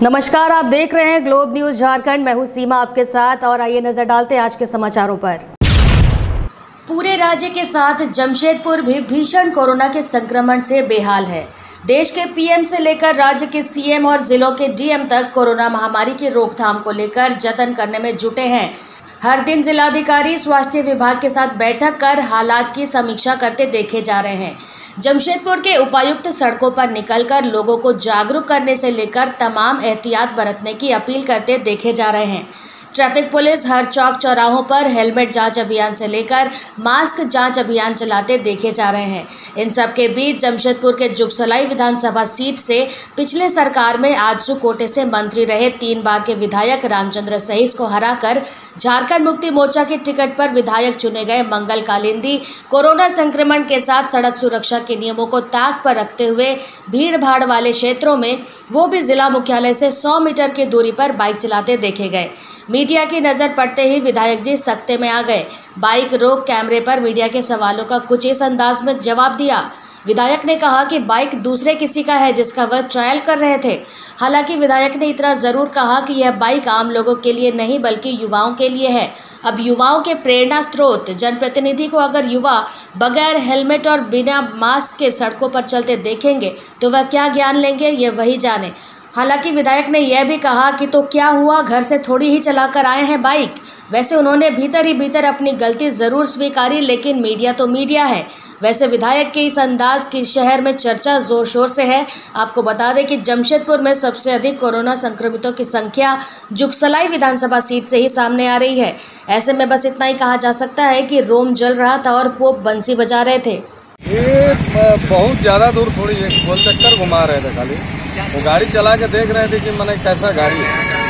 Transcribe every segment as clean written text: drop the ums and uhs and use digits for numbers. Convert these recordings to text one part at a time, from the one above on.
नमस्कार, आप देख रहे हैं ग्लोब न्यूज झारखंड। मैं हूं सीमा आपके साथ और आइए नजर डालते हैं आज के समाचारों पर। पूरे राज्य के साथ जमशेदपुर भी भीषण कोरोना के संक्रमण से बेहाल है। देश के पीएम से लेकर राज्य के सीएम और जिलों के डीएम तक कोरोना महामारी की रोकथाम को लेकर जतन करने में जुटे हैं। हर दिन जिलाधिकारी स्वास्थ्य विभाग के साथ बैठक कर हालात की समीक्षा करते देखे जा रहे हैं। जमशेदपुर के उपायुक्त सड़कों पर निकलकर लोगों को जागरूक करने से लेकर तमाम एहतियात बरतने की अपील करते देखे जा रहे हैं। ट्रैफिक पुलिस हर चौक चौराहों पर हेलमेट जांच अभियान से लेकर मास्क जांच अभियान चलाते देखे जा रहे हैं। इन सब के बीच जमशेदपुर के जुगसलाई विधानसभा सीट से पिछले सरकार में आजसू कोटे से मंत्री रहे 3 बार के विधायक रामचंद्र सहीस को हराकर झारखंड मुक्ति मोर्चा के टिकट पर विधायक चुने गए मंगल कालिंदी कोरोना संक्रमण के साथ सड़क सुरक्षा के नियमों को ताक पर रखते हुए भीड़ भाड़ वाले क्षेत्रों में वो भी जिला मुख्यालय से 100 मीटर की दूरी पर बाइक चलाते देखे गए। मीडिया की नज़र पड़ते ही विधायक जी सख्ते में आ गए। बाइक रोक कैमरे पर मीडिया के सवालों का कुछ इस अंदाज में जवाब दिया। विधायक ने कहा कि बाइक दूसरे किसी का है जिसका वह ट्रायल कर रहे थे। हालांकि विधायक ने इतना ज़रूर कहा कि यह बाइक आम लोगों के लिए नहीं बल्कि युवाओं के लिए है। अब युवाओं के प्रेरणा स्रोत जनप्रतिनिधि को अगर युवा बगैर हेलमेट और बिना मास्क के सड़कों पर चलते देखेंगे तो वह क्या ज्ञान लेंगे, ये वही जाने। हालांकि विधायक ने यह भी कहा कि तो क्या हुआ, घर से थोड़ी ही चलाकर आए हैं बाइक। वैसे उन्होंने भीतर ही भीतर अपनी गलती ज़रूर स्वीकारी, लेकिन मीडिया तो मीडिया है। वैसे विधायक के इस अंदाज की शहर में चर्चा जोर शोर से है। आपको बता दें कि जमशेदपुर में सबसे अधिक कोरोना संक्रमितों की संख्या जुगसलाई विधानसभा सीट से ही सामने आ रही है। ऐसे में बस इतना ही कहा जा सकता है कि रोम जल रहा था और पोप बंसी बजा रहे थे। ये बहुत ज़्यादा दूर थोड़ी एक गोल चक्कर घुमा रहे थे। खाली वो गाड़ी चला के देख रहे थे कि मैंने कैसा गाड़ी है।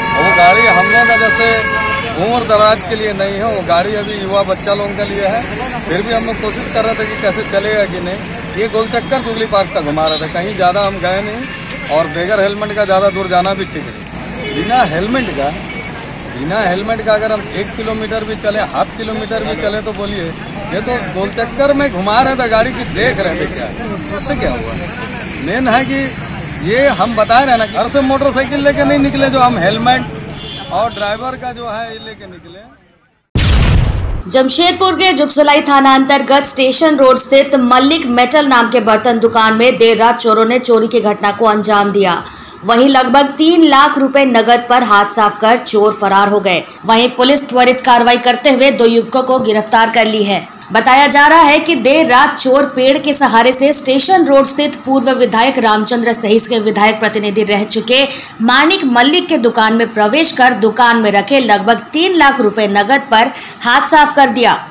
और वो गाड़ी हम लोग का जैसे उम्र दराज के लिए नहीं है, वो गाड़ी अभी युवा बच्चा लोगों के लिए है। फिर भी हम लोग कोशिश कर रहे थे कि कैसे चलेगा कि नहीं। ये गोल चक्कर जुबली पार्क तक घुमा रहे थे, कहीं ज़्यादा हम गए नहीं। और बगैर हेलमेट का ज़्यादा दूर जाना भी ठीक है। बिना हेलमेट का अगर हम 1 किलोमीटर भी चले, ½ किलोमीटर भी चले, तो बोलिए ये तो गोल चक्कर में घुमा रहे थे गाड़ी की, देख रहे थे क्या उससे क्या हुआ। मेन है कि ये हम बता रहे हैं ना, घर से मोटरसाइकिल लेके नहीं निकले, जो हम हेलमेट और ड्राइवर का जो है लेके निकले। जमशेदपुर के जुगसलाई थाना अंतर्गत स्टेशन रोड स्थित मल्लिक मेटल नाम के बर्तन दुकान में देर रात चोरों ने चोरी की घटना को अंजाम दिया। वहीं लगभग 3 लाख रुपए नगद पर हाथ साफ कर चोर फरार हो गए। वहीं पुलिस त्वरित कार्रवाई करते हुए 2 युवकों को गिरफ्तार कर ली है। बताया जा रहा है कि देर रात चोर पेड़ के सहारे से स्टेशन रोड स्थित पूर्व विधायक रामचंद्र सहीस के विधायक प्रतिनिधि रह चुके मानिक मल्लिक के दुकान में प्रवेश कर दुकान में रखे लगभग 3 लाख रुपए नगद पर हाथ साफ कर दिया।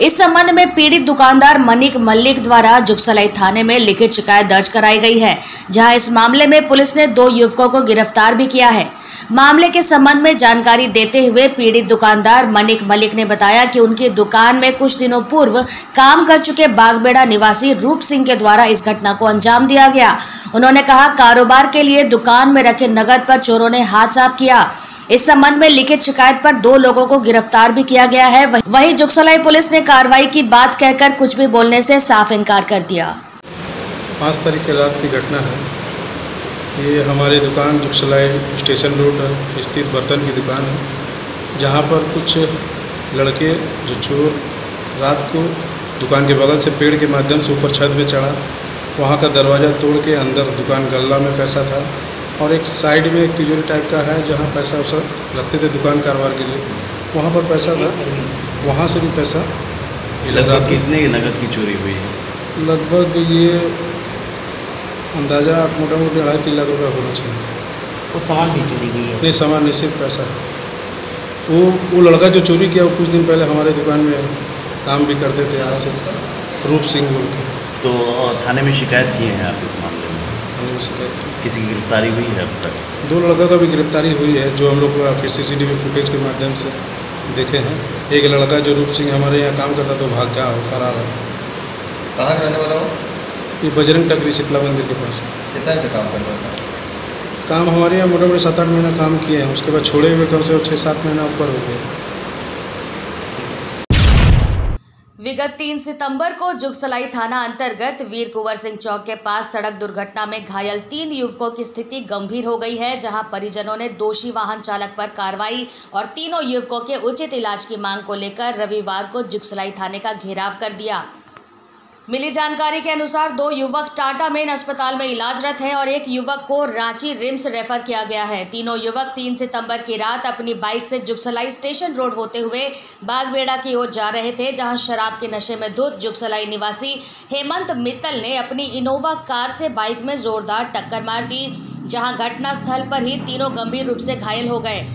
इस संबंध में पीड़ित दुकानदार मानिक मल्लिक द्वारा जुगसलाई थाने में लिखित शिकायत दर्ज कराई गई है, जहां इस मामले में पुलिस ने 2 युवकों को गिरफ्तार भी किया है। मामले के संबंध में जानकारी देते हुए पीड़ित दुकानदार मानिक मल्लिक ने बताया कि उनकी दुकान में कुछ दिनों पूर्व काम कर चुके बागबेड़ा निवासी रूप सिंह के द्वारा इस घटना को अंजाम दिया गया। उन्होंने कहा, कारोबार के लिए दुकान में रखे नगद पर चोरों ने हाथ साफ किया। इस संबंध में लिखित शिकायत पर 2 लोगों को गिरफ्तार भी किया गया है। वहीं जुगसलाई पुलिस ने कार्रवाई की बात कहकर कुछ भी बोलने से साफ इनकार कर दिया। 5 तारीख की रात की घटना है। ये हमारी दुकान जुगसलाई स्टेशन रोड स्थित बर्तन की दुकान है, जहाँ पर कुछ लड़के जो चोर रात को दुकान के बगल से पेड़ के माध्यम से ऊपर छत में चढ़ा, वहाँ का दरवाज़ा तोड़ के अंदर दुकान गल्ला में पैसा था और एक साइड में एक तिजोरी टाइप का है जहाँ पैसा उसा रखते थे दुकान कारोबार के लिए, वहाँ पर पैसा था। वहाँ से भी पैसा लगभग कितने नगद की चोरी हुई है? लगभग ये अंदाज़ा मोटा मोटी 2.5-3 लाख रुपया होना चाहिए। वो सामान भी चोरी गई है? नहीं, सामान नहीं, सिर्फ पैसा। वो लड़का जो चोरी किया वो कुछ दिन पहले हमारे दुकान में काम भी करते थे, आज से रूप सिंह बोल के। तो थाने में शिकायत की है आप इस मामले में? थाने में शिकायत की। किसी की गिरफ्तारी हुई है अब तक? 2 लड़का का भी गिरफ्तारी हुई है, जो हम लोग फिर CCTV फुटेज के माध्यम से देखे हैं। एक लड़का जो रूप सिंह हमारे यहाँ काम करता तो भाग गया, फरार है। कहाँ का रहने वाला हो? ये बजरंग टकरी शीतला मंदिर के पास। कितना से काम कर रहा था? काम हमारे यहाँ मोटा मोटी 7-8 महीना काम किए हैं, उसके बाद छोड़े हुए कम से कम 6-7 महीना ऊपर हो गए। विगत 3 सितंबर को जुगसलाई थाना अंतर्गत वीर कुंवर सिंह चौक के पास सड़क दुर्घटना में घायल 3 युवकों की स्थिति गंभीर हो गई है, जहां परिजनों ने दोषी वाहन चालक पर कार्रवाई और तीनों युवकों के उचित इलाज की मांग को लेकर रविवार को जुगसलाई थाने का घेराव कर दिया। मिली जानकारी के अनुसार 2 युवक टाटा मेन अस्पताल में इलाजरत हैं और एक युवक को रांची रिम्स रेफर किया गया है। तीनों युवक 3 सितंबर की रात अपनी बाइक से जुगसलाई स्टेशन रोड होते हुए बागबेड़ा की ओर जा रहे थे, जहां शराब के नशे में धुत जुगसलाई निवासी हेमंत मित्तल ने अपनी इनोवा कार से बाइक में जोरदार टक्कर मार दी, जहां घटनास्थल पर ही तीनों गंभीर रूप से घायल हो गए।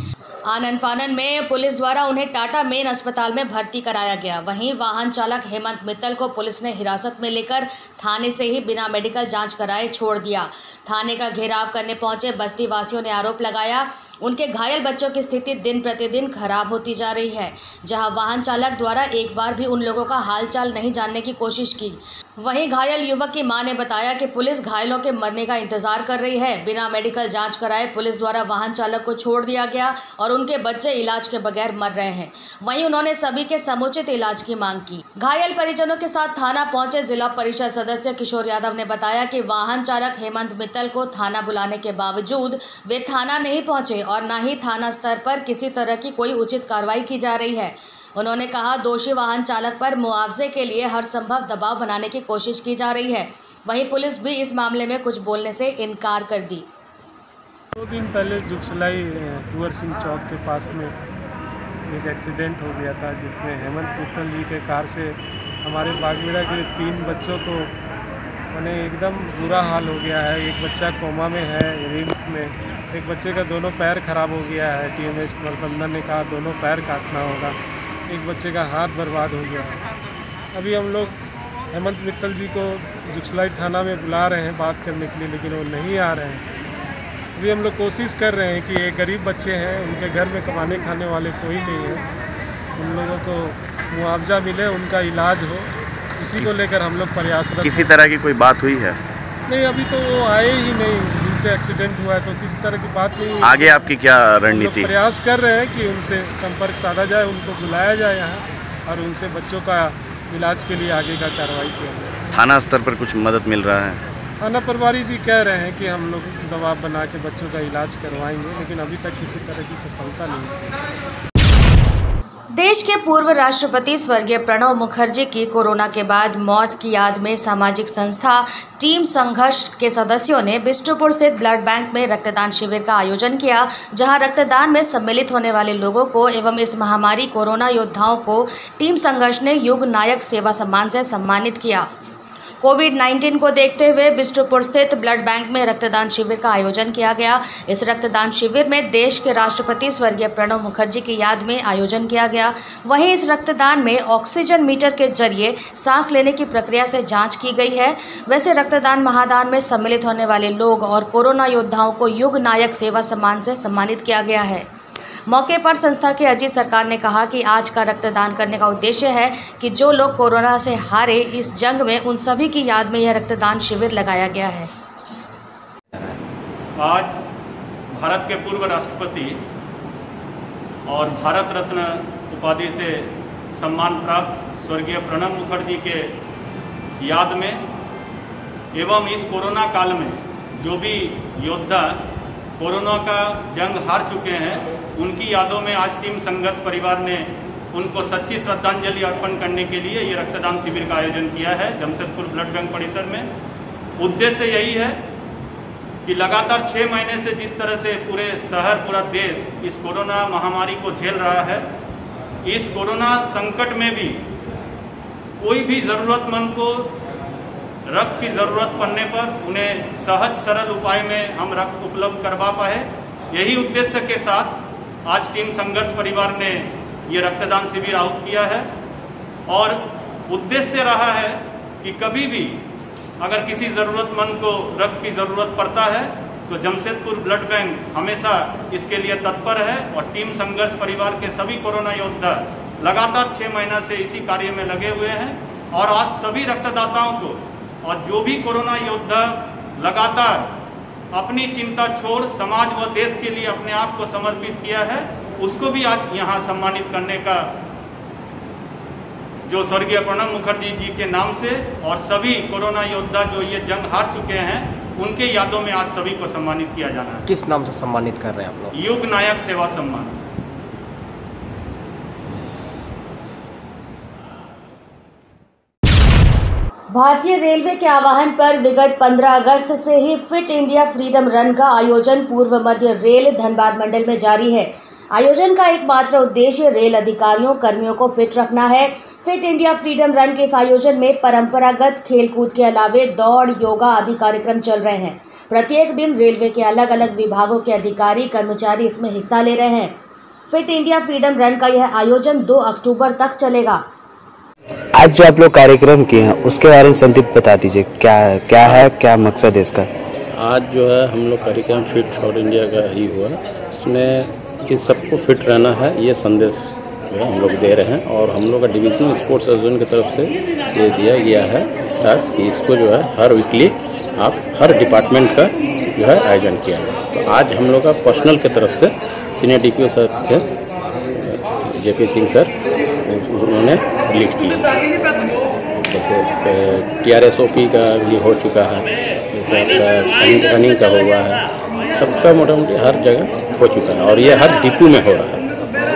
आनन फानन में पुलिस द्वारा उन्हें टाटा मेन अस्पताल में भर्ती कराया गया। वहीं वाहन चालक हेमंत मित्तल को पुलिस ने हिरासत में लेकर थाने से ही बिना मेडिकल जांच कराए छोड़ दिया। थाने का घेराव करने पहुंचे बस्ती वासियों ने आरोप लगाया उनके घायल बच्चों की स्थिति दिन प्रतिदिन खराब होती जा रही है, जहां वाहन चालक द्वारा एक बार भी उन लोगों का हालचाल नहीं जानने की कोशिश की। वहीं घायल युवक की मां ने बताया कि पुलिस घायलों के मरने का इंतजार कर रही है। बिना मेडिकल जांच कराए पुलिस द्वारा वाहन चालक को छोड़ दिया गया और उनके बच्चे इलाज के बगैर मर रहे हैं। वहीं उन्होंने सभी के समुचित इलाज की मांग की। घायल परिजनों के साथ थाना पहुंचे जिला परिषद सदस्य किशोर यादव ने बताया कि वाहन चालक हेमंत मित्तल को थाना बुलाने के बावजूद वे थाना नहीं पहुंचे और न ही थाना स्तर पर किसी तरह की कोई उचित कार्रवाई की जा रही है। उन्होंने कहा दोषी वाहन चालक पर मुआवजे के लिए हर संभव दबाव बनाने की कोशिश की जा रही है। वहीं पुलिस भी इस मामले में कुछ बोलने से इनकार कर दी। 2 दिन पहले जुगसलाई कुंवर सिंह चौक के पास में एक एक्सीडेंट हो गया था, जिसमें हेमंत मित्तल जी के कार से हमारे बागबेड़ा के 3 बच्चों को मैंने एकदम बुरा हाल हो गया है। एक बच्चा कोमा में है रिम्स में, एक बच्चे का दोनों पैर खराब हो गया है। टीएमएच प्रबंधन ने कहा दोनों पैर काटना होगा। एक बच्चे का हाथ बर्बाद हो गया है। अभी हम लोग हेमंत मित्तल जी को जुगसलाई थाना में बुला रहे हैं बात करने के लिए, लेकिन वो नहीं आ रहे हैं। अभी हम लोग कोशिश कर रहे हैं कि ये गरीब बच्चे हैं, उनके घर में कमाने खाने वाले कोई नहीं है, उन लोगों को मुआवजा मिले, उनका इलाज हो, इसी को लेकर हम लोग प्रयासरत। किसी तरह की कोई बात हुई है? नहीं, अभी तो वो आए ही नहीं, जिनसे एक्सीडेंट हुआ है, तो किसी तरह की बात नहीं। आगे आपकी क्या रणनीति? प्रयास कर रहे हैं कि उनसे संपर्क साधा जाए, उनको बुलाया जाए यहाँ और उनसे बच्चों का इलाज के लिए आगे का कार्रवाई किया जाए। थाना स्तर पर कुछ मदद मिल रहा है? थाना प्रभारी जी कह रहे हैं कि हम लोग दबाव बना के बच्चों का इलाज करवाएंगे, लेकिन अभी तक किसी तरह की सफलता नहीं। देश के पूर्व राष्ट्रपति स्वर्गीय प्रणब मुखर्जी की कोरोना के बाद मौत की याद में सामाजिक संस्था टीम संघर्ष के सदस्यों ने बिष्टुपुर स्थित ब्लड बैंक में रक्तदान शिविर का आयोजन किया, जहां रक्तदान में सम्मिलित होने वाले लोगों को एवं इस महामारी कोरोना योद्धाओं को टीम संघर्ष ने युग नायक सेवा सम्मान से सम्मानित किया। कोविड-19 को देखते हुए बिष्टुपुर स्थित ब्लड बैंक में रक्तदान शिविर का आयोजन किया गया। इस रक्तदान शिविर में देश के राष्ट्रपति स्वर्गीय प्रणब मुखर्जी की याद में आयोजन किया गया। वहीं इस रक्तदान में ऑक्सीजन मीटर के जरिए सांस लेने की प्रक्रिया से जांच की गई है। वैसे रक्तदान महादान में सम्मिलित होने वाले लोग और कोरोना योद्धाओं को युग नायक सेवा सम्मान से सम्मानित किया गया है। मौके पर संस्था के अजीत सरकार ने कहा कि आज का रक्तदान करने का उद्देश्य है कि जो लोग कोरोना से हारे इस जंग में, उन सभी की याद में यह रक्तदान शिविर लगाया गया है। आज भारत के पूर्व राष्ट्रपति और भारत रत्न उपाधि से सम्मान प्राप्त स्वर्गीय प्रणब मुखर्जी के याद में एवं इस कोरोना काल में जो भी योद्धा कोरोना का जंग हार चुके हैं, उनकी यादों में आज टीम संघर्ष परिवार ने उनको सच्ची श्रद्धांजलि अर्पण करने के लिए ये रक्तदान शिविर का आयोजन किया है जमशेदपुर ब्लड बैंक परिसर में। उद्देश्य यही है कि लगातार 6 महीने से जिस तरह से पूरे शहर, पूरा देश इस कोरोना महामारी को झेल रहा है, इस कोरोना संकट में भी कोई भी ज़रूरतमंद को रक्त की ज़रूरत पड़ने पर उन्हें सहज सरल उपाय में हम रक्त उपलब्ध करवा पाए। यही उद्देश्य के साथ आज टीम संघर्ष परिवार ने ये रक्तदान शिविर आयोजित किया है और उद्देश्य रहा है कि कभी भी अगर किसी ज़रूरतमंद को रक्त की ज़रूरत पड़ता है तो जमशेदपुर ब्लड बैंक हमेशा इसके लिए तत्पर है और टीम संघर्ष परिवार के सभी कोरोना योद्धा लगातार 6 महीना से इसी कार्य में लगे हुए हैं। और आज सभी रक्तदाताओं को और जो भी कोरोना योद्धा लगातार अपनी चिंता छोड़ समाज व देश के लिए अपने आप को समर्पित किया है, उसको भी आज यहाँ सम्मानित करने का जो स्वर्गीय प्रणब मुखर्जी जी के नाम से और सभी कोरोना योद्धा जो ये जंग हार चुके हैं उनके यादों में आज सभी को सम्मानित किया जाना है। किस नाम से सम्मानित कर रहे हैं आप लोग? युग नायक सेवा सम्मान। भारतीय रेलवे के आह्वान पर विगत 15 अगस्त से ही फिट इंडिया फ्रीडम रन का आयोजन पूर्व मध्य रेल धनबाद मंडल में जारी है। आयोजन का एकमात्र उद्देश्य रेल अधिकारियों कर्मियों को फिट रखना है। फिट इंडिया फ्रीडम रन के इस आयोजन में परंपरागत खेलकूद के अलावे दौड़, योगा आदि कार्यक्रम चल रहे हैं। प्रत्येक दिन रेलवे के अलग अलग विभागों के अधिकारी कर्मचारी इसमें हिस्सा ले रहे हैं। फिट इंडिया फ्रीडम रन का यह आयोजन 2 अक्टूबर तक चलेगा। आज जो आप लोग कार्यक्रम किए हैं उसके बारे में संदीप बता दीजिए, क्या मकसद है इसका? आज जो है हम लोग कार्यक्रम फिट फॉर इंडिया का ही हुआ, इसमें कि सबको फिट रहना है ये संदेश जो है हम लोग दे रहे हैं। और हम लोग का डिविजनल स्पोर्ट्स एसोसिएशन की तरफ से ये दिया गया है टास्क कि इसको जो है हर वीकली आप हर डिपार्टमेंट का जो है आयोजन किया है। तो आज हम लोग का पर्सनल की तरफ से सीनियर DPO सर थे JP सिंह सर, उन्होंने लीड किया। जैसे TRSOP का भी हो चुका है, जैसे आपका रनिंग का हुआ है, सबका मोटा मोटी हर जगह हो चुका है और ये हर डिपो में हो रहा है।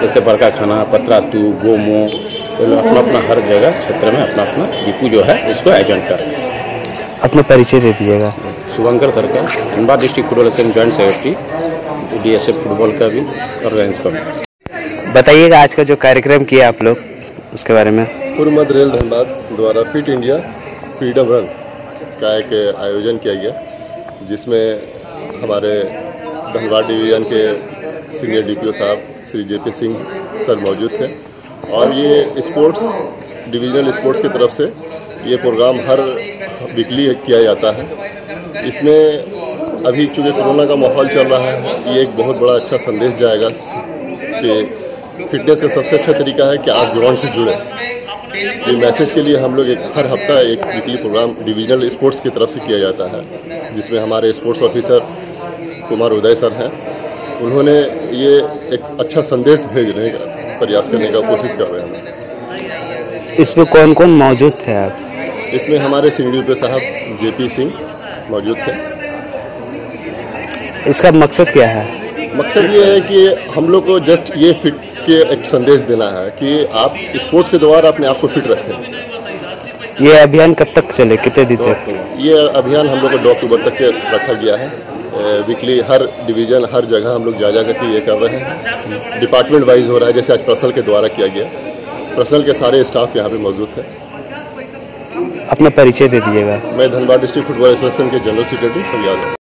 जैसे बरका खाना, पतरातू, गोमो, तो लोग अपना अपना हर जगह क्षेत्र में अपना अपना डिपो जो है उसको आयोजन कर रहे हैं। अपना परिचय दे दीजिएगा। शुभंकर सर का Dhanbad district football association joint secretary, DSF football का भी ऑर्गेनाइज कर। बताइएगा आज का जो कार्यक्रम किया आप लोग उसके बारे में। पूर्व मध्य रेल धनबाद द्वारा फिट इंडिया फ्रीडम रन का एक आयोजन किया गया, जिसमें हमारे धनबाद डिवीज़न के सीनियर DPO साहब श्री JP सिंह सर मौजूद थे। और ये स्पोर्ट्स डिविजनल स्पोर्ट्स की तरफ से ये प्रोग्राम हर वीकली किया जाता है। इसमें अभी चूँकि कोरोना का माहौल चल रहा है, ये एक बहुत बड़ा अच्छा संदेश जाएगा कि फिटनेस का सबसे अच्छा तरीका है कि आप ग्राउंड से जुड़े। ये मैसेज के लिए हम लोग हर हफ्ता एक वीकली प्रोग्राम डिविजनल स्पोर्ट्स की तरफ से किया जाता है, जिसमें हमारे स्पोर्ट्स ऑफिसर कुमार उदय सर हैं। उन्होंने ये एक अच्छा संदेश भेजने का प्रयास करने का कोशिश कर रहे हैं। इसमें कौन कौन मौजूद थे आप? इसमें हमारे सीनियर DPO साहब JP सिंह मौजूद थे। इसका मकसद क्या है? मकसद ये है कि हम लोग को जस्ट ये फिट के एक संदेश देना है कि आप स्पोर्ट्स के द्वारा अपने आप को फिट रखें। ये अभियान कब तक चले, कितने दिन तक? ये अभियान हम लोग को 2 अक्टूबर तक के रखा गया है। वीकली हर डिवीज़न हर जगह हम लोग जा करके ये कर रहे हैं। डिपार्टमेंट वाइज हो रहा है, जैसे आज पर्सनल के द्वारा किया गया। पर्सनल के सारे स्टाफ यहाँ पे मौजूद थे। अपना परिचय दे दीजिएगा। मैं धनबाद डिस्ट्रिक्ट फुटबॉल एसोसिएशन के जनरल सेक्रेटरी फरियाद हूँ।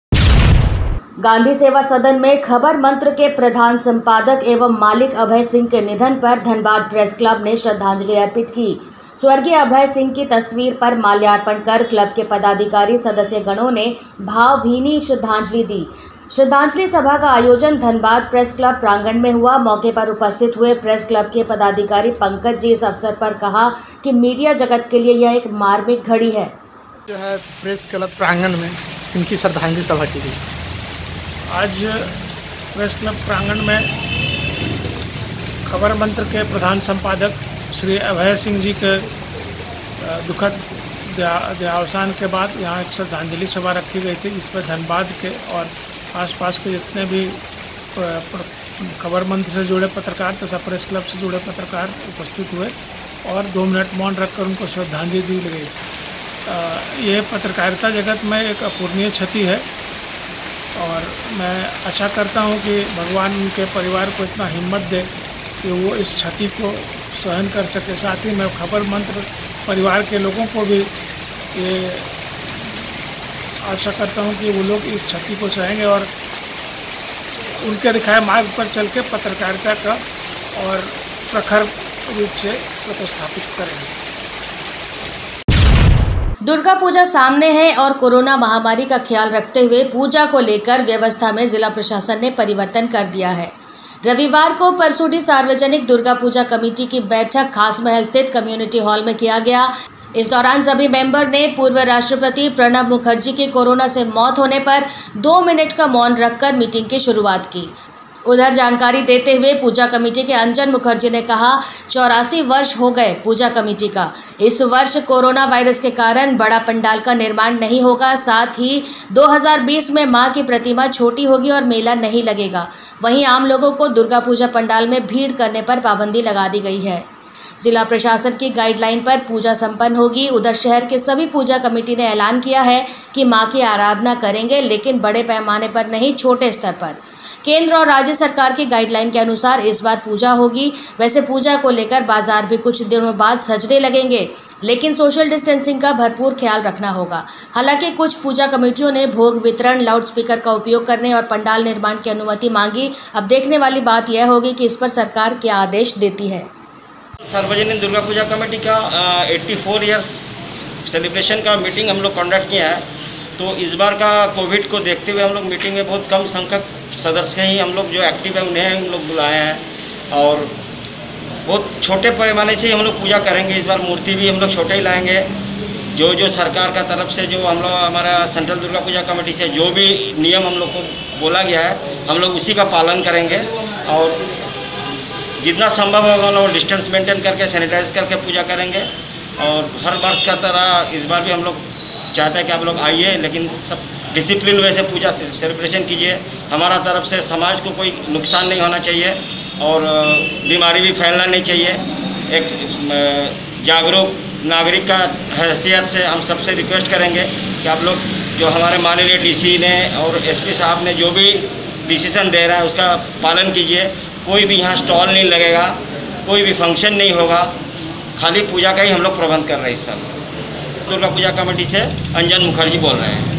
गांधी सेवा सदन में खबर मंत्र के प्रधान संपादक एवं मालिक अभय सिंह के निधन पर धनबाद प्रेस क्लब ने श्रद्धांजलि अर्पित की। स्वर्गीय अभय सिंह की तस्वीर पर माल्यार्पण कर क्लब के पदाधिकारी सदस्य गणों ने भावभीनी श्रद्धांजलि दी। श्रद्धांजलि सभा का आयोजन धनबाद प्रेस क्लब प्रांगण में हुआ। मौके पर उपस्थित हुए प्रेस क्लब के पदाधिकारी पंकज जी इस अवसर पर कहा कि मीडिया जगत के लिए यह एक मार्मिक घड़ी है। जो है प्रेस क्लब प्रांगण में इनकी श्रद्धांजलि सभा की गई। आज प्रेस क्लब प्रांगण में खबर मंत्र के प्रधान संपादक श्री अभय सिंह जी के दुखद देहावसान के बाद यहाँ एक श्रद्धांजलि सभा रखी गई थी, जिसमें धनबाद के और आसपास के जितने भी खबर मंत्र से जुड़े पत्रकार तथा प्रेस क्लब से जुड़े पत्रकार उपस्थित हुए और 2 मिनट मौन रखकर उनको श्रद्धांजलि दी गई। ये पत्रकारिता जगत में एक अपूर्णीय क्षति है और मैं आशा करता हूँ कि भगवान उनके परिवार को इतना हिम्मत दे कि वो इस क्षति को सहन कर सके। साथ ही मैं खबर मंत्र परिवार के लोगों को भी ये आशा करता हूँ कि वो लोग इस क्षति को सहेंगे और उनके दिखाए मार्ग पर चल के पत्रकारिता का और प्रखर रूप से प्रतिस्थापित करेंगे। दुर्गा पूजा सामने है और कोरोना महामारी का ख्याल रखते हुए पूजा को लेकर व्यवस्था में जिला प्रशासन ने परिवर्तन कर दिया है। रविवार को परसुडी सार्वजनिक दुर्गा पूजा कमेटी की बैठक खास महल स्थित कम्युनिटी हॉल में किया गया। इस दौरान सभी मेंबर ने पूर्व राष्ट्रपति प्रणब मुखर्जी की कोरोना से मौत होने पर 2 मिनट का मौन रखकर मीटिंग की शुरुआत की। उधर जानकारी देते हुए पूजा कमेटी के अंजन मुखर्जी ने कहा 84 वर्ष हो गए पूजा कमेटी का। इस वर्ष कोरोना वायरस के कारण बड़ा पंडाल का निर्माण नहीं होगा, साथ ही 2020 में मां की प्रतिमा छोटी होगी और मेला नहीं लगेगा। वहीं आम लोगों को दुर्गा पूजा पंडाल में भीड़ करने पर पाबंदी लगा दी गई है। जिला प्रशासन की गाइडलाइन पर पूजा संपन्न होगी। उधर शहर के सभी पूजा कमेटी ने ऐलान किया है कि मां की आराधना करेंगे, लेकिन बड़े पैमाने पर नहीं, छोटे स्तर पर। केंद्र और राज्य सरकार की गाइडलाइन के अनुसार इस बार पूजा होगी। वैसे पूजा को लेकर बाजार भी कुछ दिनों बाद सजने लगेंगे, लेकिन सोशल डिस्टेंसिंग का भरपूर ख्याल रखना होगा। हालांकि कुछ पूजा कमेटियों ने भोग वितरण, लाउडस्पीकर का उपयोग करने और पंडाल निर्माण की अनुमति मांगी। अब देखने वाली बात यह होगी कि इस पर सरकार क्या आदेश देती है। सार्वजनिक दुर्गा पूजा कमेटी का 84 इयर्स सेलिब्रेशन का मीटिंग हम लोग कंडक्ट किया है। तो इस बार का कोविड को देखते हुए हम लोग मीटिंग में बहुत कम संख्यक सदस्य ही हम लोग जो एक्टिव है उन्हें हम लोग बुलाए हैं और बहुत छोटे पैमाने से ही हम लोग पूजा करेंगे। इस बार मूर्ति भी हम लोग छोटे ही लाएंगे। जो सरकार का तरफ से जो हम लोग हमारा सेंट्रल दुर्गा पूजा कमेटी से जो भी नियम हम लोग को बोला गया है हम लोग उसी का पालन करेंगे और जितना संभव होगा हम लोग डिस्टेंस मेंटेन करके सैनिटाइज करके पूजा करेंगे। और हर वर्ष का तरह इस बार भी हम लोग चाहते हैं कि आप लोग आइए, लेकिन सब डिसिप्लिन वे से पूजा सेलिब्रेशन कीजिए। हमारा तरफ से समाज को कोई नुकसान नहीं होना चाहिए और बीमारी भी फैलना नहीं चाहिए। एक जागरूक नागरिक का हैसियत से हम सबसे रिक्वेस्ट करेंगे कि आप लोग जो हमारे माननीय डीसी ने और एसपी साहब ने जो भी डिसीजन दे रहा है उसका पालन कीजिए। कोई भी यहाँ स्टॉल नहीं लगेगा, कोई भी फंक्शन नहीं होगा, खाली पूजा का ही हम लोग प्रबंध कर रहे हैं। इस सब दुर्गा पूजा कमेटी से अंजन मुखर्जी बोल रहे हैं।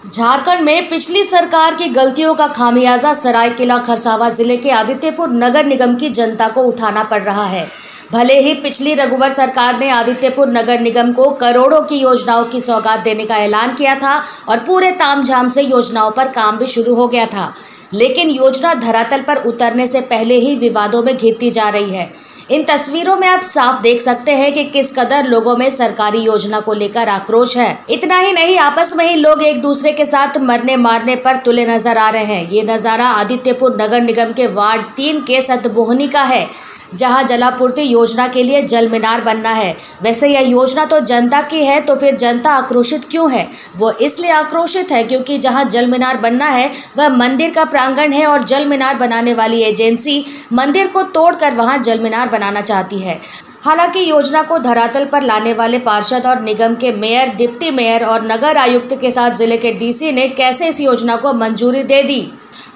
झारखंड में पिछली सरकार की गलतियों का खामियाजा सरायकेला खरसावां जिले के आदित्यपुर नगर निगम की जनता को उठाना पड़ रहा है। भले ही पिछली रघुवर सरकार ने आदित्यपुर नगर निगम को करोड़ों की योजनाओं की सौगात देने का ऐलान किया था और पूरे तामझाम से योजनाओं पर काम भी शुरू हो गया था, लेकिन योजना धरातल पर उतरने से पहले ही विवादों में घिरती जा रही है। इन तस्वीरों में आप साफ देख सकते हैं कि किस कदर लोगों में सरकारी योजना को लेकर आक्रोश है। इतना ही नहीं, आपस में ही लोग एक दूसरे के साथ मरने मारने पर तुले नजर आ रहे हैं। ये नज़ारा आदित्यपुर नगर निगम के वार्ड 3 के सतबोहनी का है, जहां जलापूर्ति योजना के लिए जल मीनार बनना है। वैसे यह योजना तो जनता की है, तो फिर जनता आक्रोशित क्यों है? वो इसलिए आक्रोशित है क्योंकि जहां जल मीनार बनना है वह मंदिर का प्रांगण है और जल मीनार बनाने वाली एजेंसी मंदिर को तोड़कर वहां जल मीनार बनाना चाहती है। हालांकि योजना को धरातल पर लाने वाले पार्षद और निगम के मेयर, डिप्टी मेयर और नगर आयुक्त के साथ जिले के डीसी ने कैसे इस योजना को मंजूरी दे दी।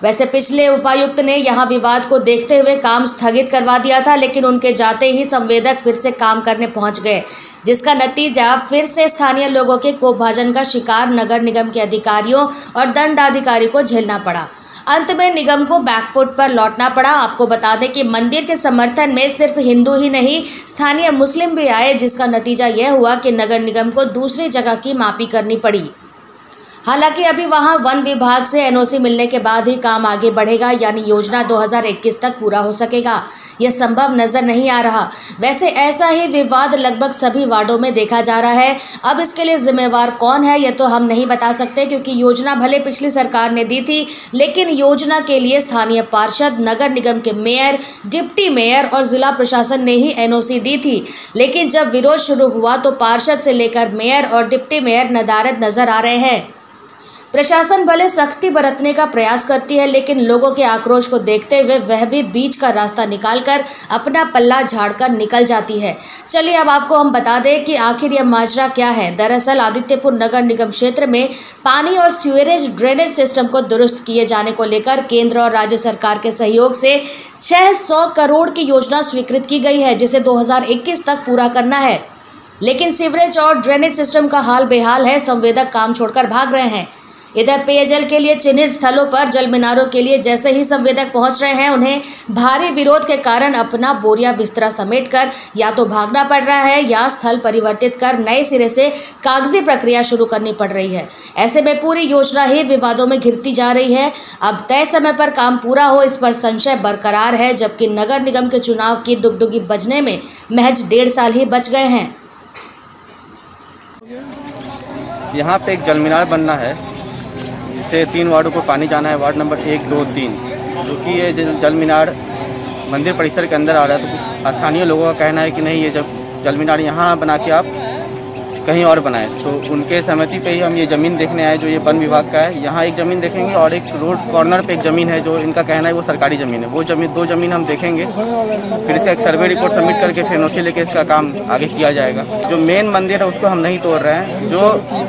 वैसे पिछले उपायुक्त ने यहां विवाद को देखते हुए काम स्थगित करवा दिया था, लेकिन उनके जाते ही संवेदक फिर से काम करने पहुंच गए, जिसका नतीजा फिर से स्थानीय लोगों के कोपभाजन का शिकार नगर निगम के अधिकारियों और दंडाधिकारी को झेलना पड़ा। अंत में निगम को बैकफुट पर लौटना पड़ा। आपको बता दें कि मंदिर के समर्थन में सिर्फ हिंदू ही नहीं, स्थानीय मुस्लिम भी आए, जिसका नतीजा यह हुआ कि नगर निगम को दूसरी जगह की मापी करनी पड़ी। हालांकि अभी वहां वन विभाग से एनओसी मिलने के बाद ही काम आगे बढ़ेगा, यानी योजना 2021 तक पूरा हो सकेगा। यह संभव नजर नहीं आ रहा। वैसे ऐसा ही विवाद लगभग सभी वार्डों में देखा जा रहा है। अब इसके लिए जिम्मेवार कौन है यह तो हम नहीं बता सकते, क्योंकि योजना भले पिछली सरकार ने दी थी, लेकिन योजना के लिए स्थानीय पार्षद, नगर निगम के मेयर, डिप्टी मेयर और जिला प्रशासन ने ही एनओसी दी थी। लेकिन जब विरोध शुरू हुआ तो पार्षद से लेकर मेयर और डिप्टी मेयर नदारद नजर आ रहे हैं। प्रशासन भले सख्ती बरतने का प्रयास करती है, लेकिन लोगों के आक्रोश को देखते हुए वह भी बीच का रास्ता निकालकर अपना पल्ला झाड़कर निकल जाती है। चलिए अब आपको हम बता दें कि आखिर यह माजरा क्या है। दरअसल आदित्यपुर नगर निगम क्षेत्र में पानी और सीवरेज ड्रेनेज सिस्टम को दुरुस्त किए जाने को लेकर केंद्र और राज्य सरकार के सहयोग से 600 करोड़ की योजना स्वीकृत की गई है, जिसे 2021 तक पूरा करना है। लेकिन सीवरेज और ड्रेनेज सिस्टम का हाल बेहाल है। संवेदक काम छोड़कर भाग रहे हैं। इधर पेयजल के लिए चिन्हित स्थलों पर जल मीनारों के लिए जैसे ही संवेदक पहुंच रहे हैं, उन्हें भारी विरोध के कारण अपना बोरिया बिस्तरा समेटकर या तो भागना पड़ रहा है या स्थल परिवर्तित कर नए सिरे से कागजी प्रक्रिया शुरू करनी पड़ रही है। ऐसे में पूरी योजना ही विवादों में घिरती जा रही है। अब तय समय पर काम पूरा हो, इस पर संशय बरकरार है, जबकि नगर निगम के चुनाव की डुगडुगी बजने में महज 1.5 साल ही बच गए हैं। यहाँ पे एक जल मीनार बनना है, जिससे 3 वार्डों को पानी जाना है, वार्ड नंबर 1, 2, 3, जो कि ये जल मीनार मंदिर परिसर के अंदर आ रहा है। तो कुछ स्थानीय लोगों का कहना है कि नहीं, ये जब जल मीनार यहाँ बना के आप कहीं और बनाएं। तो उनके सहमति पे ही हम ये ज़मीन देखने आए जो ये वन विभाग का है। यहाँ एक ज़मीन देखेंगे और एक रोड कॉर्नर पे एक ज़मीन है जो इनका कहना है वो सरकारी ज़मीन है। वो ज़मीन, 2 ज़मीन हम देखेंगे, फिर इसका एक सर्वे रिपोर्ट सबमिट करके फिर एनओसी लेके इसका काम आगे किया जाएगा। जो मेन मंदिर है उसको हम नहीं तोड़ रहे हैं, जो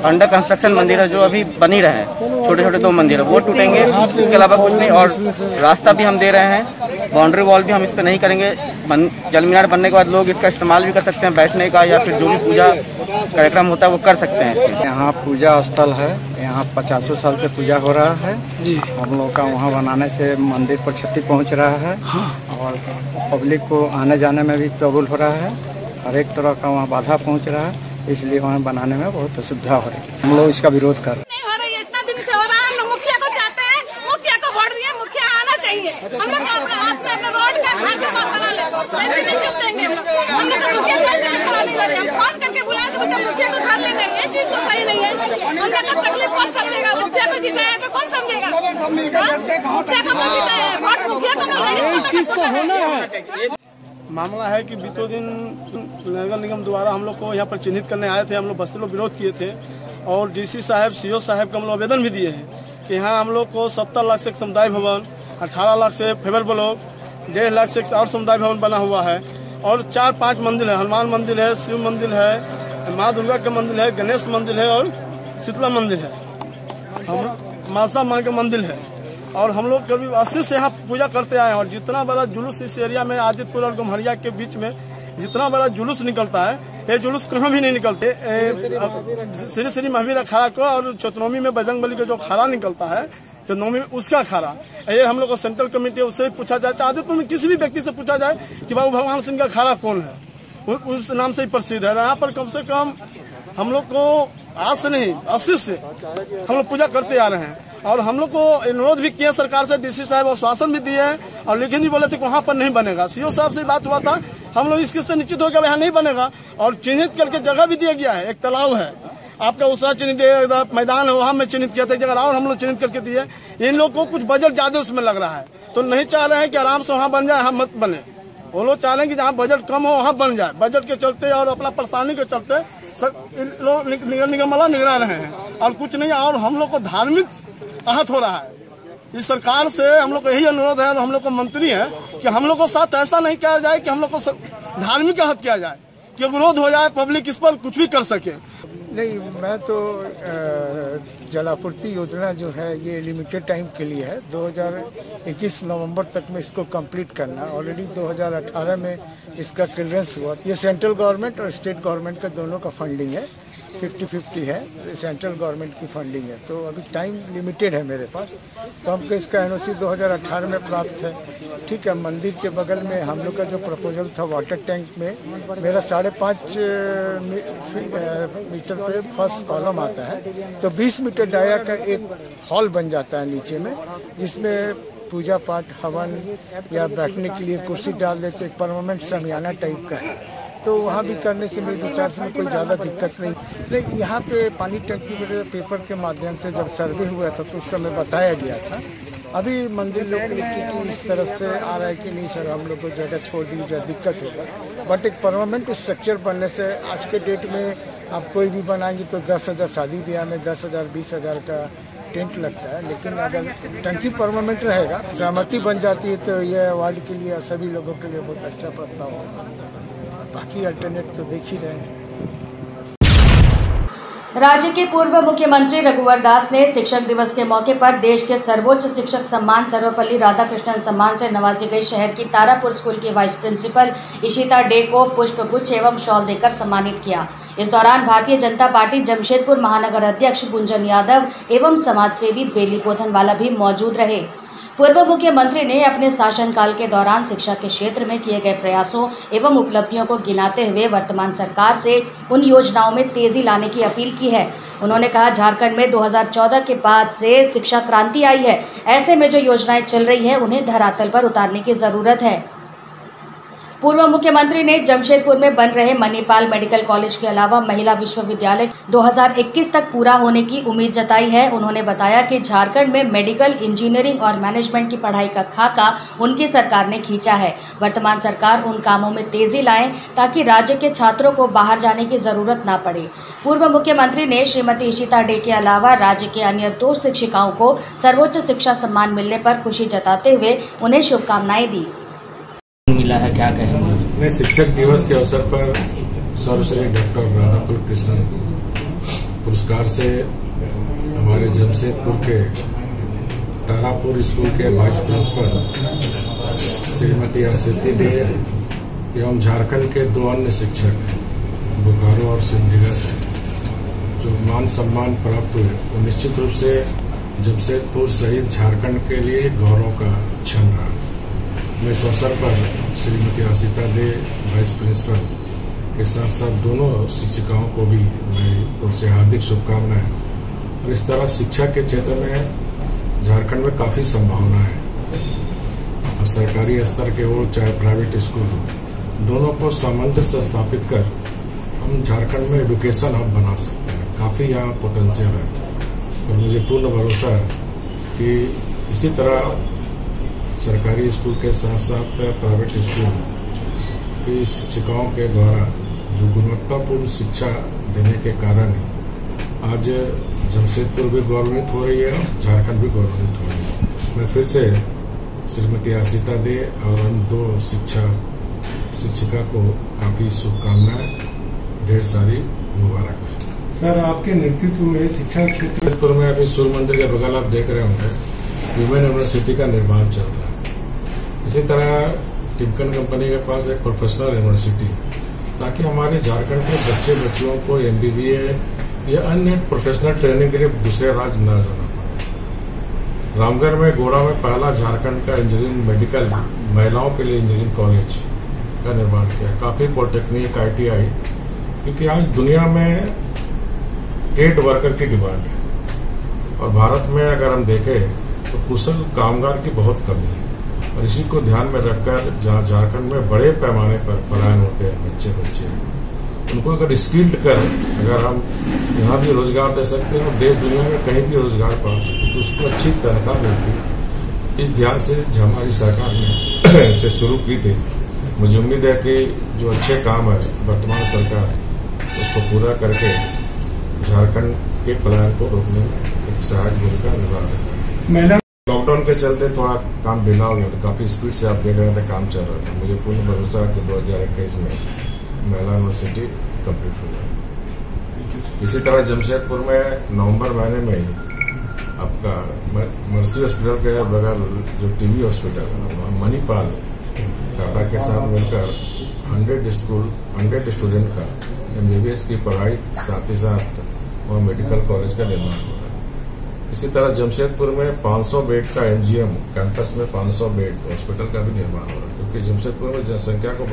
अंडर कंस्ट्रक्शन मंदिर है जो अभी बन ही रहे हैं, छोटे छोटे 2 मंदिर है वो टूटेंगे, इसके अलावा कुछ नहीं। और रास्ता भी हम दे रहे हैं, बाउंड्री वॉल भी हम इस पर नहीं करेंगे। जल मीनार बनने के बाद लोग इसका इस्तेमाल भी कर सकते हैं बैठने का, या फिर जो भी पूजा कार्यक्रम होता है वो कर सकते हैं इसके। यहाँ पूजा स्थल है, यहाँ 50 साल से पूजा हो रहा है जी। हम लोग का वहाँ बनाने से मंदिर पर क्षति पहुँच रहा है। हाँ। और पब्लिक को आने जाने में भी ट्रबल हो रहा है, हर एक तरह का वहाँ बाधा पहुँच रहा है, इसलिए वहाँ बनाने में बहुत असुविधा हो रही है। हम लोग इसका विरोध कर रहे हैं। इतना दिन से हो रहा है, हम लोग मुखिया को चाहते हैं, मुखिया को वोट दिए, मुखिया आना चाहिए। हम लोग अपना रोड का घर के पास बना ले, ऐसे नहीं चुप देंगे हम लोग मुखिया खड़ा नहीं करेंगे। हम फोन करके बुलाए तो मुखिया को घर ले लेंगे, ये चीज तो सही नहीं है। हम लोग का तकलीफ कौन समझेगा? मुखिया को जिताया तो कौन समझेगा? मुखिया को जिताया, वोट मुखिया को नहीं, चीज तो होना है। मामला है कि बीतों दिन नगर निगम द्वारा हम लोग को यहाँ पर चिन्हित करने आए थे, हम लोग बस्ती लोग विरोध किए थे और डीसी साहब, सीओ साहब को हम लोग आवेदन भी दिए हैं कि यहाँ हम लोग को 70 लाख से एक समुदाय भवन, 18 लाख से फेवर ब्लॉक, 1.5 लाख से और समुदाय भवन बना हुआ है और 4-5 मंदिर है, हनुमान मंदिर है, शिव मंदिर है, माँ दुर्गा का मंदिर है, गणेश मंदिर है और शीतला मंदिर है, हम मासा माँ का मंदिर है। और हम लोग कभी 80 से यहाँ पूजा करते आए हैं और जितना बड़ा जुलूस इस एरिया में आदितपुर और गुमहरिया के बीच में जितना बड़ा जुलूस निकलता है, ये जुलूस कहीं भी नहीं निकलते। श्री श्री महावीर अखाड़ा को और चतुर्नोमी में बजरंगबली का जो अखाड़ा निकलता है, चतुर्नोमी में उसका अखाड़ा, ये हम लोग को सेंट्रल कमेटी उससे पूछा जाए, आदितपुर में किसी भी व्यक्ति से पूछा जाए कि बाबू भगवान सिंह का अखाड़ा कौन है, उस नाम से ही प्रसिद्ध है। यहाँ पर कम से कम हम लोग को आज से नहीं 80 से हम लोग पूजा करते आ रहे हैं और हम लोग को अनुरोध भी किया सरकार से, डीसी साहब आश्वासन भी दिए हैं और लेकिन भी बोले थे कि वहाँ पर नहीं बनेगा। सीओ साहब से बात हुआ था, हम लोग इससे निश्चित हो गया यहाँ नहीं बनेगा और चिन्हित करके जगह भी दिया गया है। एक तालाब है आपका, उसका चिन्हित मैदान है, वहाँ में चिन्हित किया था जगह और हम लोग चिन्हित करके दिए। इन लोग को कुछ बजट ज्यादा उसमें लग रहा है तो नहीं चाह रहे हैं कि आराम से वहाँ बन जाए, यहाँ मत बने। वो लोग चाह रहे हैं कि जहाँ बजट कम हो वहाँ बन जाए। बजट के चलते और अपना परेशानी के चलते लोग निगम निगम निगरा रहे हैं और कुछ नहीं। और हम लोग को धार्मिक आहत हो रहा है। इस सरकार से हम लोग को यही अनुरोध है और हम लोग को मंत्री है कि हम लोग को साथ ऐसा नहीं किया जाए कि हम लोग को धार्मिक आहत किया जाए कि विरोध हो जाए, पब्लिक इस पर कुछ भी कर सके। नहीं, मैं तो जलापूर्ति योजना जो है ये लिमिटेड टाइम के लिए है। 2021 नवंबर तक में इसको कंप्लीट करना। ऑलरेडी 2018 में इसका क्लियरेंस हुआ। ये सेंट्रल गवर्नमेंट और स्टेट गवर्नमेंट का दोनों का फंडिंग है, 50-50 है, सेंट्रल गवर्नमेंट की फंडिंग है। तो अभी टाइम लिमिटेड है मेरे पास, तो हमको इसका एनओसी 2018 में प्राप्त है। ठीक है, मंदिर के बगल में हम लोग का जो प्रपोजल था वाटर टैंक में मेरा 5.5 मीटर पे फर्स्ट कॉलम आता है, तो 20 मीटर डाया का एक हॉल बन जाता है नीचे में, जिसमें पूजा पाठ, हवन या बैठने के लिए कुर्सी डाल देते, एक परमानेंट शमियाना टाइप का है। तो वहाँ भी करने से मेरे विचार से कोई ज़्यादा दिक्कत नहीं। यहाँ पे पानी टंकी पेपर के माध्यम से जब सर्वे हुआ था तो उस समय बताया गया था। अभी मंदिर लोग की इस तरफ से आ रहा है कि नहीं सर हम लोग को जगह छोड़ दी जाए, दिक्कत होगा। बट एक परमानेंट स्ट्रक्चर बनने से आज के डेट में आप कोई भी बनाएंगे तो 10,000, शादी ब्याह में 10,000 20,000 का टेंट लगता है। लेकिन अगर टंकी परमानेंट रहेगा, सहमति बन जाती है, तो यह वार्ड के लिए और सभी लोगों के लिए बहुत अच्छा प्रस्ताव होगा। बाकी अल्टरनेट तो देख ही रहे हैं। राज्य के पूर्व मुख्यमंत्री रघुवर दास ने शिक्षक दिवस के मौके पर देश के सर्वोच्च शिक्षक सम्मान सर्वपल्ली राधाकृष्णन सम्मान से नवाजी गई शहर की तारापुर स्कूल की वाइस प्रिंसिपल इशिता डे को पुष्पगुच्छ एवं शॉल देकर सम्मानित किया। इस दौरान भारतीय जनता पार्टी जमशेदपुर महानगर अध्यक्ष गुंजन यादव एवं समाजसेवी बेली बोधनवाला भी मौजूद रहे। पूर्व मुख्यमंत्री ने अपने शासनकाल के दौरान शिक्षा के क्षेत्र में किए गए प्रयासों एवं उपलब्धियों को गिनाते हुए वर्तमान सरकार से उन योजनाओं में तेजी लाने की अपील की है। उन्होंने कहा, झारखंड में 2014 के बाद से शिक्षा क्रांति आई है, ऐसे में जो योजनाएं चल रही है उन्हें धरातल पर उतारने की जरूरत है। पूर्व मुख्यमंत्री ने जमशेदपुर में बन रहे मणिपाल मेडिकल कॉलेज के अलावा महिला विश्वविद्यालय 2021 तक पूरा होने की उम्मीद जताई है। उन्होंने बताया कि झारखंड में मेडिकल इंजीनियरिंग और मैनेजमेंट की पढ़ाई का खाका उनकी सरकार ने खींचा है। वर्तमान सरकार उन कामों में तेजी लाए ताकि राज्य के छात्रों को बाहर जाने की जरूरत न पड़े। पूर्व मुख्यमंत्री ने श्रीमती इशिता डे के अलावा राज्य के अन्य 2 शिक्षिकाओं को सर्वोच्च शिक्षा सम्मान मिलने पर खुशी जताते हुए उन्हें शुभकामनाएं दी। मिला है, क्या कहेंगे? शिक्षक दिवस के अवसर पर सर्वश्री डॉक्टर राधापुर कृष्णन पुरस्कार से हमारे जमशेदपुर के तारापुर स्कूल के वाइस प्रिंसिपल श्रीमती आसिती डे एवं झारखंड के 2 अन्य शिक्षक बोकारो और सिमडेगा से जो मान सम्मान प्राप्त हुए, वो निश्चित रूप से जमशेदपुर सहित झारखंड के लिए गौरव का क्षण रहा। मैं इस अवसर पर श्रीमती आसिता दे वाइस प्रिंसिपल के साथ साथ दोनों शिक्षिकाओं को भी मैं उनसे हार्दिक शुभकामनाएं। और इस तरह शिक्षा के क्षेत्र में झारखंड में काफी संभावना है और सरकारी स्तर के हो चाहे प्राइवेट स्कूल हो, दोनों को सामंजस्य स्थापित कर हम झारखंड में एजुकेशन हब बना सकते हैं। काफी यहाँ पोटेंशियल है और मुझे पूर्ण भरोसा है कि इसी तरह सरकारी स्कूल के साथ साथ प्राइवेट स्कूल की शिक्षिकाओं के द्वारा जो गुणवत्तापूर्ण शिक्षा देने के कारण आज जमशेदपुर भी गौरवान्वित हो रही है और झारखंड भी गौरवान्वित हो रही है। मैं फिर से श्रीमती आसिता दे और हम 2 शिक्षिका को काफी शुभकामनाएं, ढेर सारी मुबारक। सर, आपके नेतृत्व में शिक्षा क्षेत्र में अभी सूर्य मंदिर के बगल आप देख रहे होंगे विमेन यूनिवर्सिटी का निर्माण चल रहा है। इसी तरह टिमकन कंपनी के पास एक प्रोफेशनल यूनिवर्सिटी है ताकि हमारे झारखंड के बच्चे बच्चियों को MBBA या अन्य प्रोफेशनल ट्रेनिंग के लिए दूसरे राज्य न जाना पड़े। रामगढ़ में गोड़ा में पहला झारखंड का इंजीनियरिंग मेडिकल महिलाओं के लिए इंजीनियरिंग कॉलेज का निर्माण किया। काफी पॉलिटेक्निक ITI, क्योंकि आज दुनिया में ट्रेड वर्कर की डिमांड है और भारत में अगर हम देखें तो कुशल कामगार की बहुत कमी है और इसी को ध्यान में रखकर जहां झारखंड में बड़े पैमाने पर पलायन होते हैं बच्चे उनको अगर स्किल्ड कर अगर हम यहाँ भी रोजगार दे सकते हैं और देश दुनिया में कहीं भी रोजगार पा सकते हैं तो उसको अच्छी तनख्वाह मिलती है। इस ध्यान से हमारी सरकार ने इसे शुरू की थी। मुझे उम्मीद है कि जो अच्छे काम है वर्तमान सरकार उसको पूरा करके झारखंड के पलायन को रोकने में एक सहायक भूमिका निभा रही है। लॉकडाउन के चलते थोड़ा काम ढीला हो गया तो काफी स्पीड से आप देख रहे थे काम चल रहा था। मुझे पूर्ण भरोसा है कि 2021 में महिला यूनिवर्सिटी कंप्लीट हो जाएगी। इसी तरह जमशेदपुर में नवंबर महीने में ही आपका मर्सी हॉस्पिटल के बगल जो TB हॉस्पिटल है मणिपाल टाटा के साथ मिलकर 100 स्टूडेंट का MBBS की पढ़ाई साथ ही साथ वहाँ मेडिकल कॉलेज का निर्माण हो रहा है। इसी तरह जमशेदपुर में 500 बेड का MGM कैंपस में 500 बेड हॉस्पिटल का भी निर्माण हो रहा है, क्योंकि जमशेदपुर में जनसंख्या को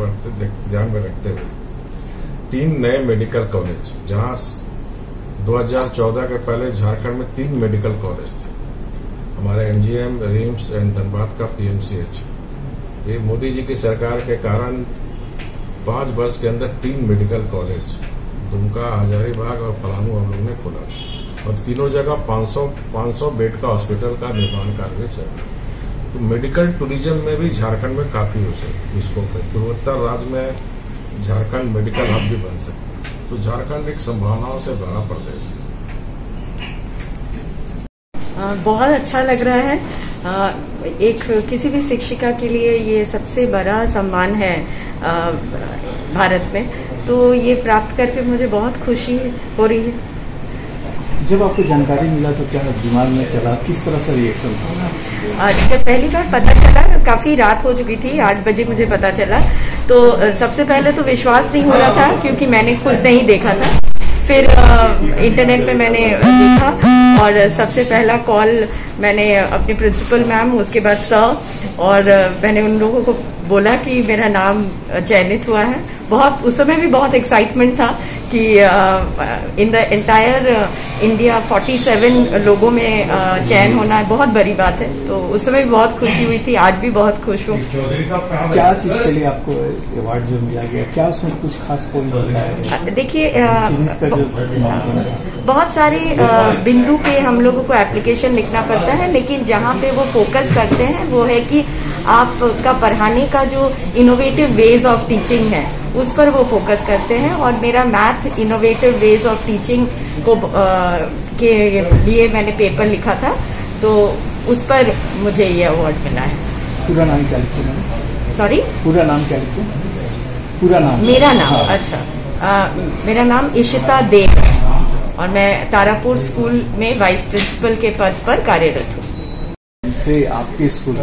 ध्यान में रखते हुए 3 नए मेडिकल कॉलेज, जहां 2014 के पहले झारखंड में 3 मेडिकल कॉलेज थे, हमारे MGM, रिम्स एंड धनबाद का PMCH। ये मोदी जी की सरकार के कारण 5 वर्ष के अंदर 3 मेडिकल कॉलेज दुमका, हजारीबाग और पलामू हम लोग ने खोला और तीनों जगह 500 बेड का हॉस्पिटल का निर्माण कार्य चल रहा है। तो मेडिकल टूरिज्म में भी झारखंड में काफी हो सकती स्कोप है। पूर्वोत्तर राज्य में झारखंड मेडिकल हब भी बन सकता है। तो झारखंड एक संभावनाओं से भरा प्रदेश है। बहुत अच्छा लग रहा है। एक किसी भी शिक्षिका के लिए ये सबसे बड़ा सम्मान है भारत में, तो ये प्राप्त करके मुझे बहुत खुशी हो रही है। जब आपको जानकारी मिला तो क्या दिमाग में चला, किस तरह से रिएक्शन था? जब पहली बार पता चला, काफी रात हो चुकी थी, 8 बजे मुझे पता चला, तो सबसे पहले तो विश्वास नहीं हो रहा था क्योंकि मैंने खुद नहीं देखा था। फिर इंटरनेट पे मैंने देखा और सबसे पहला कॉल मैंने अपने प्रिंसिपल मैम, उसके बाद सर, और मैंने उन लोगों को बोला कि मेरा नाम चयनित हुआ है। बहुत उस समय भी बहुत एक्साइटमेंट था कि इन द एंटायर इंडिया 47 लोगों में चयन होना बहुत बड़ी बात है। तो उस समय भी बहुत खुशी हुई थी, आज भी बहुत खुश हूँ। क्या चीज़ के लिए आपको अवार्ड जो मिला गया, क्या उसमें कुछ खास पॉइंट होता है? देखिए बहुत सारे बिंदु पे हम लोगों को एप्लीकेशन लिखना पड़ता है, लेकिन जहाँ पे वो फोकस करते हैं वो है कि आपका पढ़ाने का जो इनोवेटिव वेज ऑफ टीचिंग है उस पर वो फोकस करते हैं। और मेरा math innovative ways of teaching को के लिए मैंने पेपर लिखा था, तो उस पर मुझे ये अवार्ड मिला है। पूरा नाम क्या लिखते हैं? सॉरी, पूरा नाम क्या लिखते हैं? पूरा नाम? मेरा नाम? हाँ। अच्छा, मेरा नाम इशिता देव है और मैं तारापुर स्कूल में वाइस प्रिंसिपल के पद पर कार्यरत हूँ। से आपके स्कूल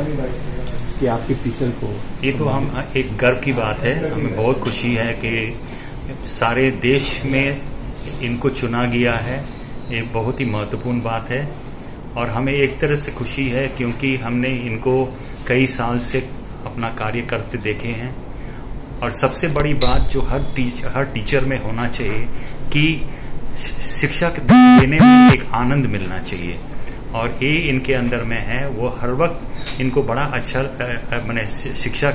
कि आपके टीचर को, ये तो हम एक गर्व की बात है। हमें बहुत खुशी है कि सारे देश में इनको चुना गया है, ये बहुत ही महत्वपूर्ण बात है। और हमें एक तरह से खुशी है क्योंकि हमने इनको कई साल से अपना कार्य करते देखे हैं। और सबसे बड़ी बात जो हर टीचर में होना चाहिए कि शिक्षा देने में एक आनंद मिलना चाहिए, और ये इनके अंदर में है। वो हर वक्त इनको बड़ा अच्छा मैंने शिक्षा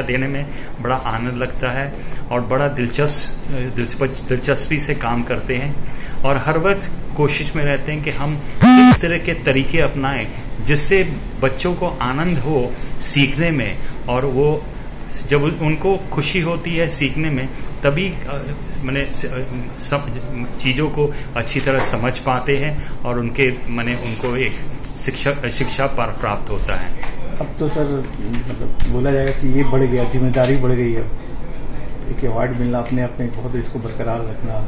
देने में बड़ा आनंद लगता है और बड़ा दिलचस्पी से काम करते हैं, और हर वक्त कोशिश में रहते हैं कि हम इस तरह के तरीके अपनाएं जिससे बच्चों को आनंद हो सीखने में, और वो जब उनको खुशी होती है सीखने में तभी मैंने सब चीज़ों को अच्छी तरह समझ पाते हैं और उनको एक शिक्षा प्राप्त होता है। अब तो सर मतलब बोला जाएगा कि ये बढ़ गया, जिम्मेदारी बढ़ गई है, एक अवार्ड मिलना अपने आप में बहुत, इसको बरकरार रखना।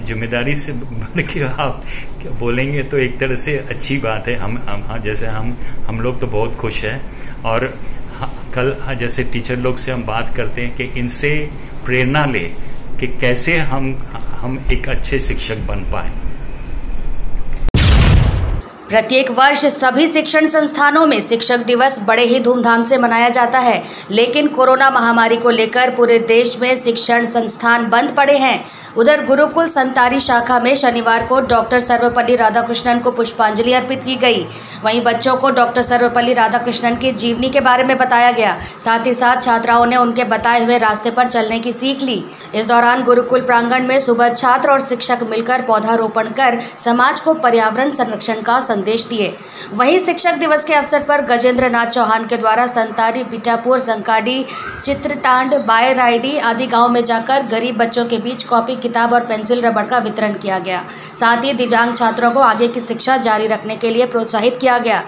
जिम्मेदारी से बढ़ के आप क्या बोलेंगे तो एक तरह से अच्छी बात है। हम लोग तो बहुत खुश हैं, और कल जैसे टीचर लोग से हम बात करते हैं कि इनसे प्रेरणा ले कि कैसे हम एक अच्छे शिक्षक बन पाए। प्रत्येक वर्ष सभी शिक्षण संस्थानों में शिक्षक दिवस बड़े ही धूमधाम से मनाया जाता है, लेकिन कोरोना महामारी को लेकर पूरे देश में शिक्षण संस्थान बंद पड़े हैं। उधर गुरुकुल संतारी शाखा में शनिवार को डॉक्टर सर्वपल्ली राधाकृष्णन को पुष्पांजलि अर्पित की गई। वहीं बच्चों को डॉक्टर सर्वपल्ली राधाकृष्णन की जीवनी के बारे में बताया गया। साथ ही साथ छात्राओं ने उनके बताए हुए रास्ते पर चलने की सीख ली। इस दौरान गुरुकुल प्रांगण में सुबह छात्र और शिक्षक मिलकर पौधारोपण कर समाज को पर्यावरण संरक्षण का संदेश दिए। वहीं शिक्षक दिवस के अवसर पर गजेंद्र नाथ चौहान के द्वारा संतारी, बिटापुर, संकाडी, चित्रतांड, बायराइडी आदि गांव में जाकर गरीब बच्चों के बीच कॉपी, किताब और पेंसिल रबड़ का वितरण किया गया। साथ ही दिव्यांग छात्रों को आगे की शिक्षा जारी रखने के लिए प्रोत्साहित किया गया।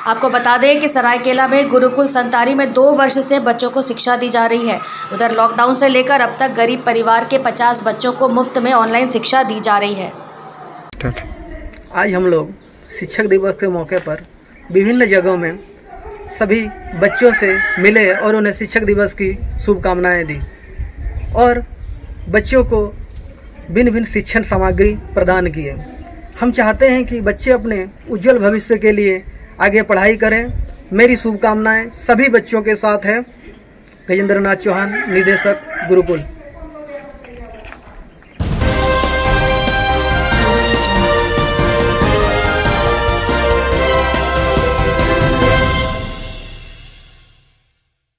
आपको बता दें कि सरायकेला में गुरुकुल संतारी में 2 वर्ष से बच्चों को शिक्षा दी जा रही है। उधर लॉकडाउन से लेकर अब तक गरीब परिवार के 50 बच्चों को मुफ्त में ऑनलाइन शिक्षा दी जा रही है। आज हम लोग शिक्षक दिवस के मौके पर विभिन्न जगहों में सभी बच्चों से मिले और उन्हें शिक्षक दिवस की शुभकामनाएं दी, और बच्चों को भिन्न भिन्न शिक्षण सामग्री प्रदान किए। हम चाहते हैं कि बच्चे अपने उज्जवल भविष्य के लिए आगे पढ़ाई करें। मेरी शुभकामनाएं सभी बच्चों के साथ है। गजेंद्र नाथ चौहान, निदेशक, गुरुकुल।